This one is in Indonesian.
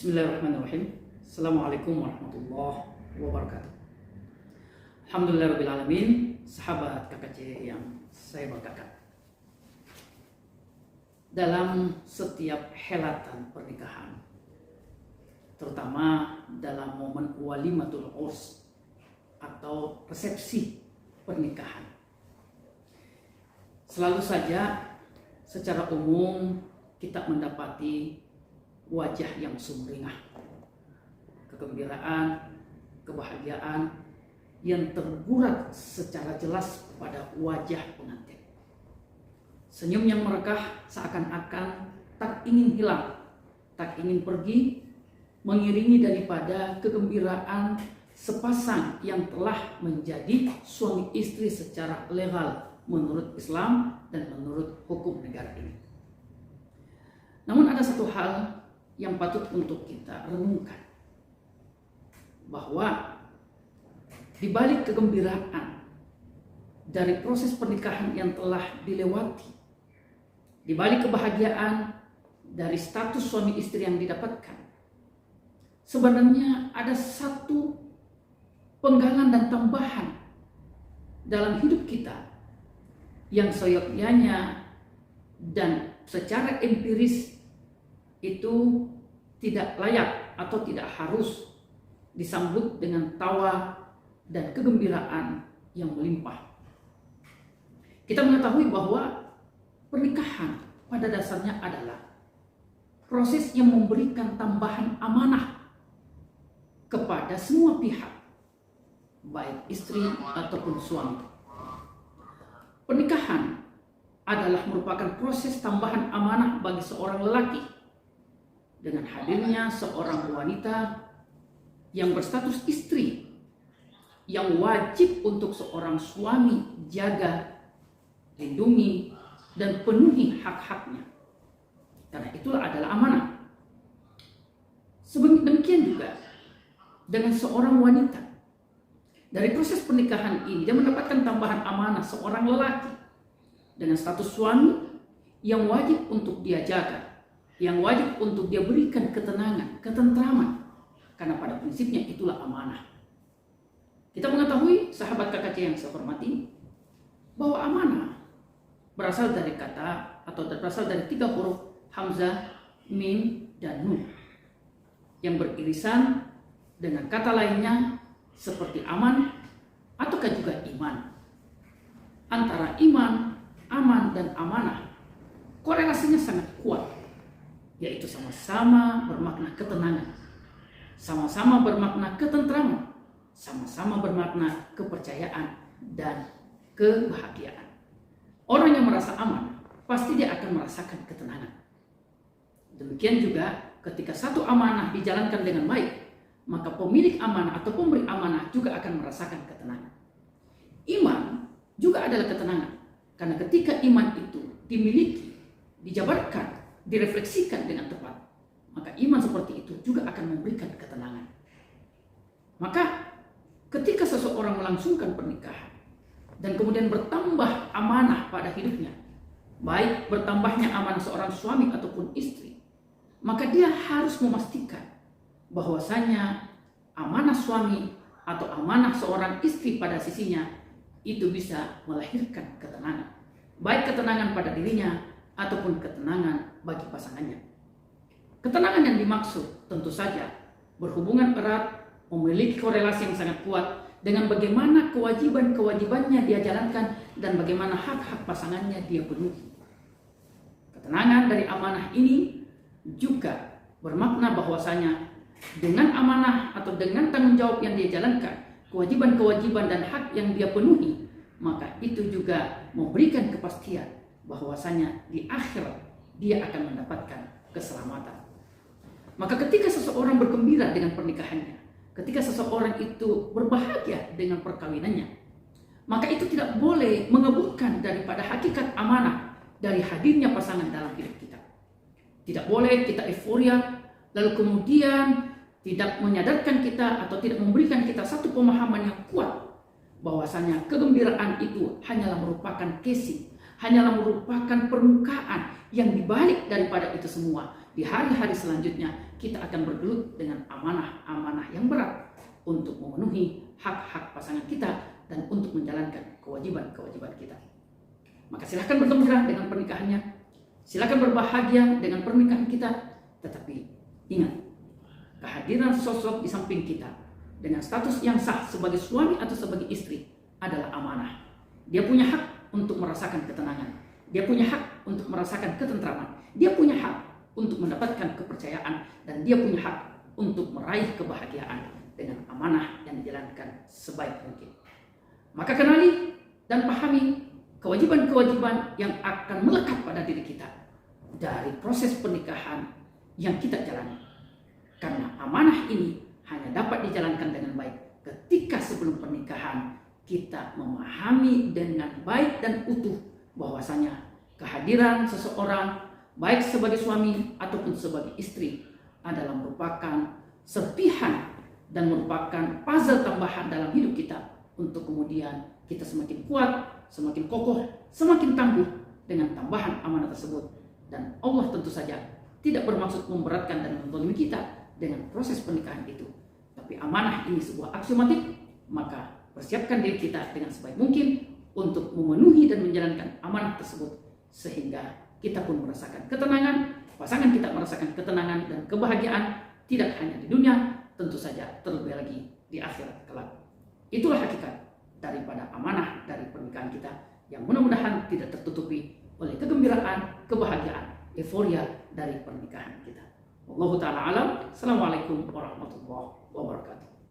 Bismillahirrahmanirrahim. Assalamualaikum warahmatullahi wabarakatuh. Alhamdulillahirrahmanirrahim. Sahabat KKC yang saya banggakan, dalam setiap helatan pernikahan, terutama dalam momen walimatul urs atau resepsi pernikahan, selalu saja secara umum kita mendapati wajah yang sumringah, kegembiraan, kebahagiaan yang tergurat secara jelas pada wajah pengantin. Senyum yang merekah seakan-akan tak ingin hilang, tak ingin pergi, mengiringi daripada kegembiraan sepasang yang telah menjadi suami istri secara legal menurut Islam dan menurut hukum negara ini. Namun ada satu hal yang patut untuk kita renungkan, bahwa di balik kegembiraan dari proses pernikahan yang telah dilewati, di balik kebahagiaan dari status suami istri yang didapatkan, sebenarnya ada satu penggalan dan tambahan dalam hidup kita yang seyogyanya dan secara empiris itu tidak layak atau tidak harus disambut dengan tawa dan kegembiraan yang melimpah. Kita mengetahui bahwa pernikahan pada dasarnya adalah proses yang memberikan tambahan amanah kepada semua pihak, baik istri ataupun suami. Pernikahan adalah merupakan proses tambahan amanah bagi seorang lelaki dengan hadirnya seorang wanita yang berstatus istri, yang wajib untuk seorang suami jaga, lindungi, dan penuhi hak-haknya. Karena itulah adalah amanah. Demikian juga dengan seorang wanita. Dari proses pernikahan ini, dia mendapatkan tambahan amanah seorang lelaki dengan status suami yang wajib untuk dia jaga, yang wajib untuk dia berikan ketenangan, ketentraman, karena pada prinsipnya itulah amanah. Kita mengetahui, sahabat KKC yang saya hormati, bahwa amanah berasal dari kata atau berasal dari 3 huruf hamzah, mim, dan nun yang beririsan dengan kata lainnya seperti aman ataukah juga iman. Antara iman, aman, dan amanah korelasinya sangat kuat, yaitu sama-sama bermakna ketenangan, sama-sama bermakna ketentraman, sama-sama bermakna kepercayaan dan kebahagiaan. Orang yang merasa aman, pasti dia akan merasakan ketenangan. Demikian juga ketika satu amanah dijalankan dengan baik, maka pemilik amanah atau pemberi amanah juga akan merasakan ketenangan. Iman juga adalah ketenangan, karena ketika iman itu dimiliki, dijabarkan, direfleksikan dengan tepat, maka iman seperti itu juga akan memberikan ketenangan. Maka ketika seseorang melangsungkan pernikahan dan kemudian bertambah amanah pada hidupnya, baik bertambahnya amanah seorang suami ataupun istri, maka dia harus memastikan bahwasanya amanah suami atau amanah seorang istri pada sisinya itu bisa melahirkan ketenangan, baik ketenangan pada dirinya ataupun ketenangan bagi pasangannya. Ketenangan yang dimaksud tentu saja berhubungan erat, memiliki korelasi yang sangat kuat dengan bagaimana kewajiban-kewajibannya dia jalankan dan bagaimana hak-hak pasangannya dia penuhi. Ketenangan dari amanah ini juga bermakna bahwasanya dengan amanah atau dengan tanggung jawab yang dia jalankan, kewajiban-kewajiban dan hak yang dia penuhi, maka itu juga memberikan kepastian bahwasanya di akhirat dia akan mendapatkan keselamatan. Maka ketika seseorang bergembira dengan pernikahannya, ketika seseorang itu berbahagia dengan perkawinannya, maka itu tidak boleh mengebuka daripada hakikat amanah dari hadirnya pasangan dalam hidup kita. Tidak boleh kita euforia, lalu kemudian tidak menyadarkan kita atau tidak memberikan kita satu pemahaman yang kuat bahwasanya kegembiraan itu hanyalah merupakan casing, hanyalah merupakan permukaan yang dibalik daripada itu semua. Di hari-hari selanjutnya kita akan bergelut dengan amanah-amanah yang berat untuk memenuhi hak-hak pasangan kita dan untuk menjalankan kewajiban-kewajiban kita. Maka silahkan bergembira dengan pernikahannya, silahkan berbahagia dengan pernikahan kita, tetapi ingat, kehadiran sosok di samping kita dengan status yang sah sebagai suami atau sebagai istri adalah amanah. Dia punya hak untuk merasakan ketenangan, dia punya hak untuk merasakan ketentraman, dia punya hak untuk mendapatkan kepercayaan, dan dia punya hak untuk meraih kebahagiaan dengan amanah yang dijalankan sebaik mungkin. Maka kenali dan pahami kewajiban-kewajiban yang akan melekat pada diri kita dari proses pernikahan yang kita jalani. Karena amanah ini hanya dapat dijalankan dengan baik ketika sebelum pernikahan kita memahami dengan baik dan utuh bahwasanya kehadiran seseorang baik sebagai suami ataupun sebagai istri adalah merupakan serpihan dan merupakan puzzle tambahan dalam hidup kita untuk kemudian kita semakin kuat, semakin kokoh, semakin tangguh dengan tambahan amanah tersebut. Dan Allah tentu saja tidak bermaksud memberatkan dan menzalimi kita dengan proses pernikahan itu. Tapi amanah ini sebuah aksiomatik, maka persiapkan diri kita dengan sebaik mungkin untuk memenuhi dan menjalankan amanah tersebut sehingga kita pun merasakan ketenangan, pasangan kita merasakan ketenangan dan kebahagiaan tidak hanya di dunia, tentu saja terlebih lagi di akhirat kelak. Itulah hakikat daripada amanah dari pernikahan kita yang mudah-mudahan tidak tertutupi oleh kegembiraan, kebahagiaan, euforia dari pernikahan kita. Wallahu ta'ala alam. Assalamualaikum warahmatullahi wabarakatuh.